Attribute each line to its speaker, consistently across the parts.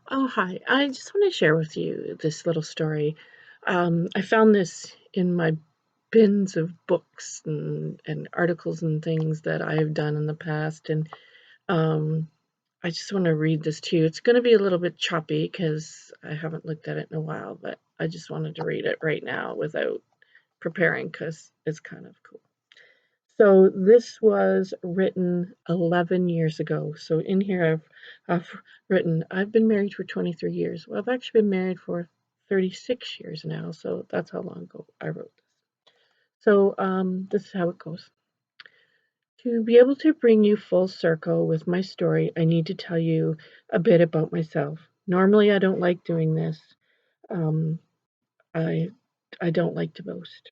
Speaker 1: Oh, hi. I just want to share with you this little story. I found this in my bins of books and articles and things that I have done in the past, and um, I just want to read this to you. It's going to be a little bit choppy because I haven't looked at it in a while, but I just wanted to read it right now without preparing because it's kind of cool. So this was written 11 years ago. So in here I've written, I've been married for 23 years. Well, I've actually been married for 36 years now. So that's how long ago I wrote this. So this is how it goes. To be able to bring you full circle with my story, I need to tell you a bit about myself. Normally, I don't like doing this. Um, I I don't like to boast.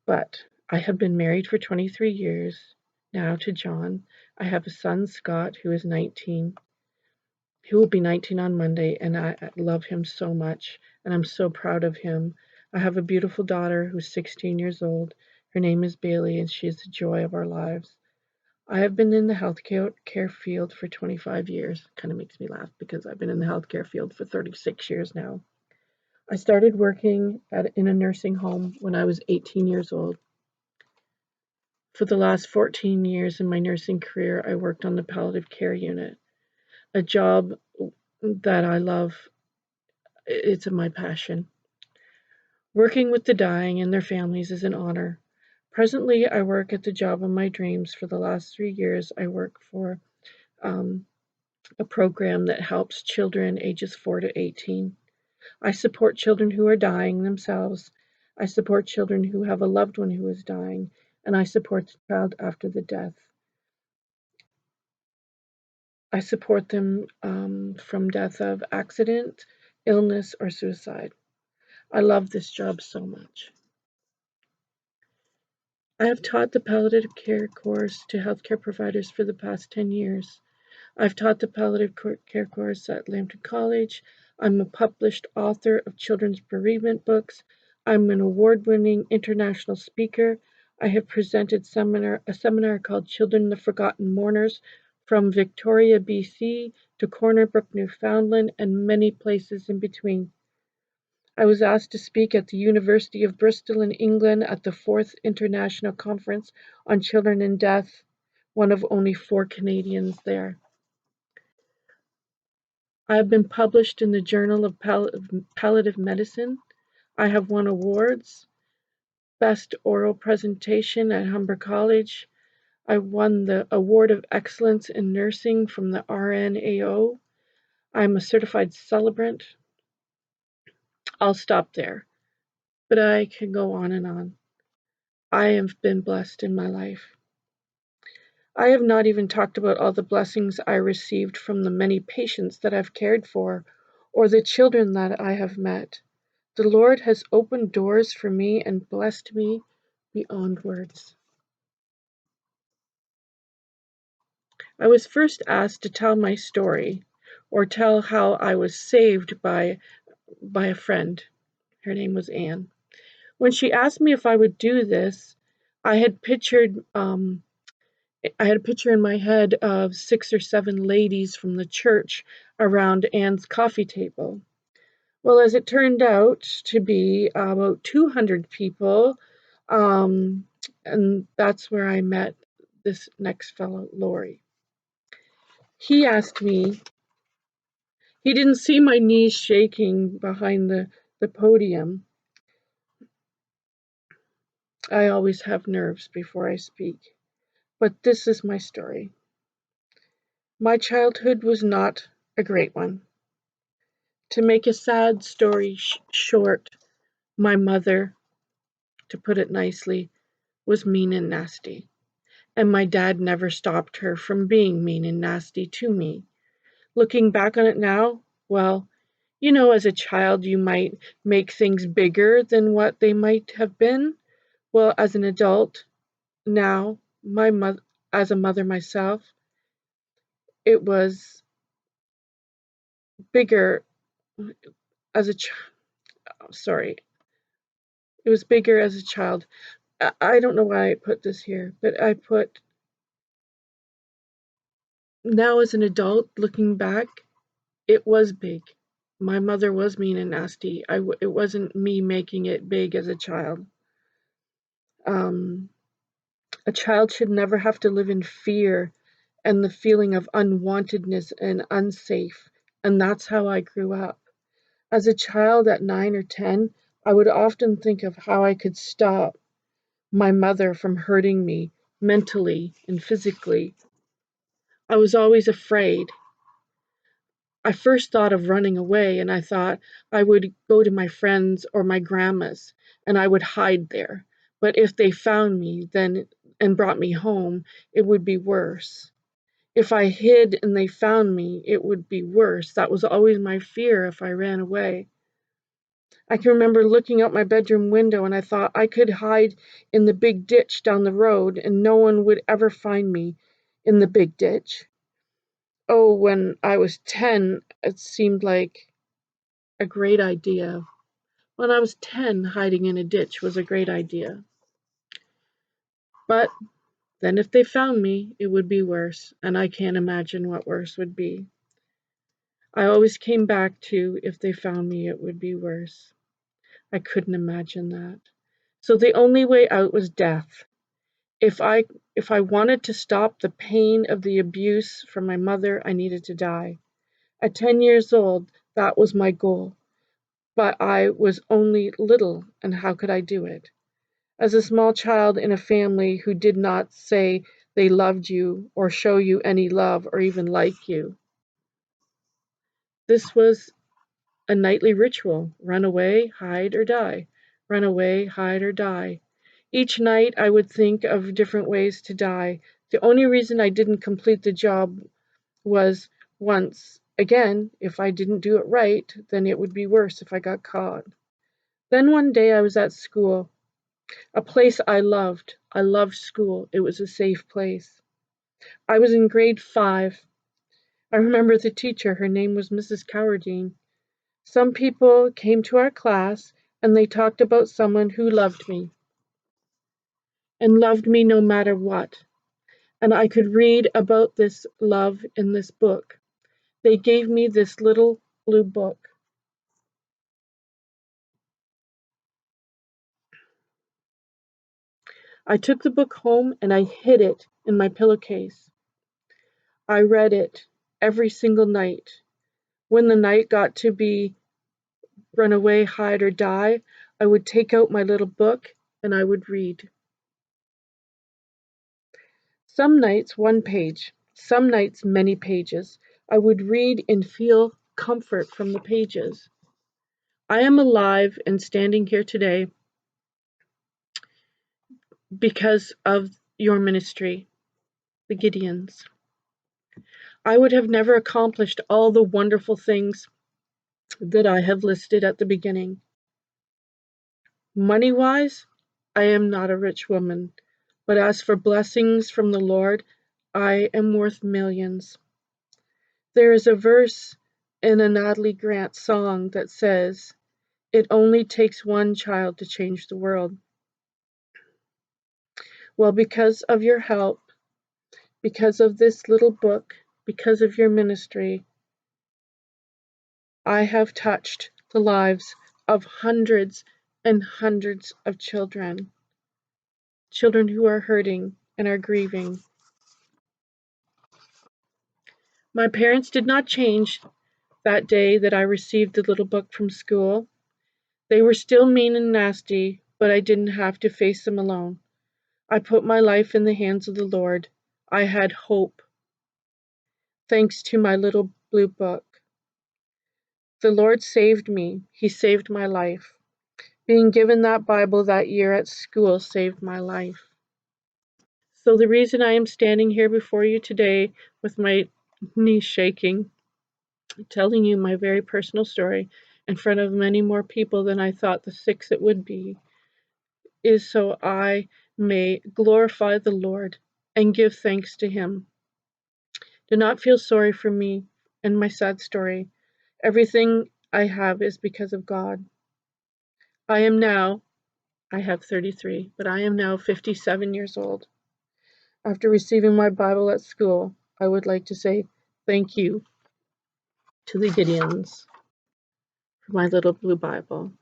Speaker 1: But I have been married for 23 years now to John. I have a son, Scott, who is 19. He will be 19 on Monday, and I love him so much, and I'm so proud of him. I have a beautiful daughter who's 16 years old. Her name is Bailey, and she is the joy of our lives. I have been in the healthcare field for 25 years. Kind of makes me laugh because I've been in the healthcare field for 36 years now. I started working in a nursing home when I was 18 years old. For the last 14 years in my nursing career, I worked on the palliative care unit, a job that I love. It's my passion. Working with the dying and their families is an honor. Presently, I work at the job of my dreams. For the last 3 years, I work for um, a program that helps children ages 4 to 18. I support children who are dying themselves. I support children who have a loved one who is dying, and I support the child after the death. I support them from death of accident, illness, or suicide. I love this job so much. I have taught the palliative care course to healthcare providers for the past 10 years. I've taught the palliative care course at Lambton College. I'm a published author of children's bereavement books. I'm an award-winning international speaker. I have presented a seminar called Children the Forgotten Mourners from Victoria, BC to Corner Brook, Newfoundland, and many places in between. I was asked to speak at the University of Bristol in England at the 4th International Conference on Children in Death, one of only 4 Canadians there. I have been published in the Journal of Palliative Medicine. I have won awards. Best Oral Presentation at Humber College. I won the Award of Excellence in Nursing from the RNAO. I'm a certified celebrant. I'll stop there, but I can go on and on. I have been blessed in my life. I have not even talked about all the blessings I received from the many patients that I've cared for or the children that I have met. The Lord has opened doors for me and blessed me beyond words. I was first asked to tell my story or tell how I was saved by a friend. Her name was Anne. When she asked me if I would do this, I had pictured I had a picture in my head of 6 or 7 ladies from the church around Anne's coffee table. Well, as it turned out to be about 200 people, um, and that's where I met this next fellow, Lori. He asked me, he didn't see my knees shaking behind the podium. I always have nerves before I speak, but this is my story. My childhood was not a great one. To make a sad story short, my mother, to put it nicely, was mean and nasty. And my dad never stopped her from being mean and nasty to me. Looking back on it now, well, as a child, you might make things bigger than what they might have been. Well, as an adult, now, as a mother myself, it was bigger as a sorry, it was bigger as a child. I don't know why I put this here, but I put now as an adult looking back, It was big. My mother was mean and nasty. It wasn't me making it big as a child. Um, a child should never have to live in fear and the feeling of unwantedness and unsafe. And that's how I grew up. As a child at 9 or 10, I would often think of how I could stop my mother from hurting me mentally and physically. I was always afraid. I first thought of running away, and I thought I would go to my friends or my grandma's and I would hide there. But if they found me then and brought me home, it would be worse. If I hid and they found me, it would be worse. That was always my fear if I ran away. I can remember looking out my bedroom window and I thought I could hide in the big ditch down the road and no one would ever find me in the big ditch. Oh, when I was 10, it seemed like a great idea. When I was 10, hiding in a ditch was a great idea. But then if they found me, it would be worse, and I can't imagine what worse would be. I always came back to if they found me, it would be worse. I couldn't imagine that. So the only way out was death. If I if I wanted to stop the pain of the abuse from my mother, I needed to die. At 10 years old, that was my goal. But I was only little, and how could I do it? As a small child in a family who did not say they loved you or show you any love or even like you. This was a nightly ritual: run away, hide, or die. Run away, hide, or die. Each night I would think of different ways to die. The only reason I didn't complete the job was once again, if I didn't do it right, then it would be worse if I got caught. Then one day I was at school, a place I loved. I loved school. It was a safe place. I was in grade 5. I remember the teacher. Her name was Mrs. Cowardine. Some people came to our class and they talked about someone who loved me and loved me no matter what. And I could read about this love in this book. They gave me this little blue book. I took the book home and I hid it in my pillowcase. I read it every single night. When the night got to be run away, hide, or die, I would take out my little book and I would read. Some nights one page, some nights many pages. I would read and feel comfort from the pages. I am alive and standing here today because of your ministry, the Gideons. I would have never accomplished all the wonderful things that I have listed at the beginning. Money-wise, I am not a rich woman, but as for blessings from the Lord, I am worth millions. There is a verse in a Natalie Grant song that says, "It only takes one child to change the world." Well, because of your help, because of this little book, because of your ministry, I have touched the lives of hundreds and hundreds of children, children who are hurting and are grieving. My parents did not change that day that I received the little book from school. They were still mean and nasty, but I didn't have to face them alone. I put my life in the hands of the Lord. I had hope, thanks to my little blue book. The Lord saved me. He saved my life. Being given that Bible that year at school saved my life. So the reason I am standing here before you today with my knees shaking, telling you my very personal story in front of many more people than I thought the 6 it would be, is so I may glorify the Lord and give thanks to Him. Do not feel sorry for me and my sad story. Everything I have is because of God. I have 33, but I am now 57 years old. After receiving my Bible at school, I would like to say thank you. to the Gideons for my little blue Bible.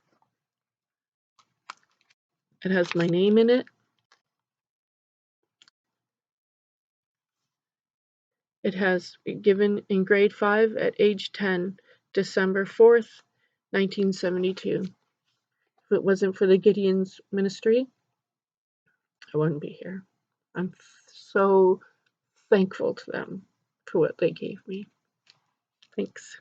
Speaker 1: It has my name in it. It has been given in grade 5 at age 10, December 4th, 1972. If it wasn't for the Gideons ministry, I wouldn't be here. I'm so thankful to them for what they gave me. Thanks.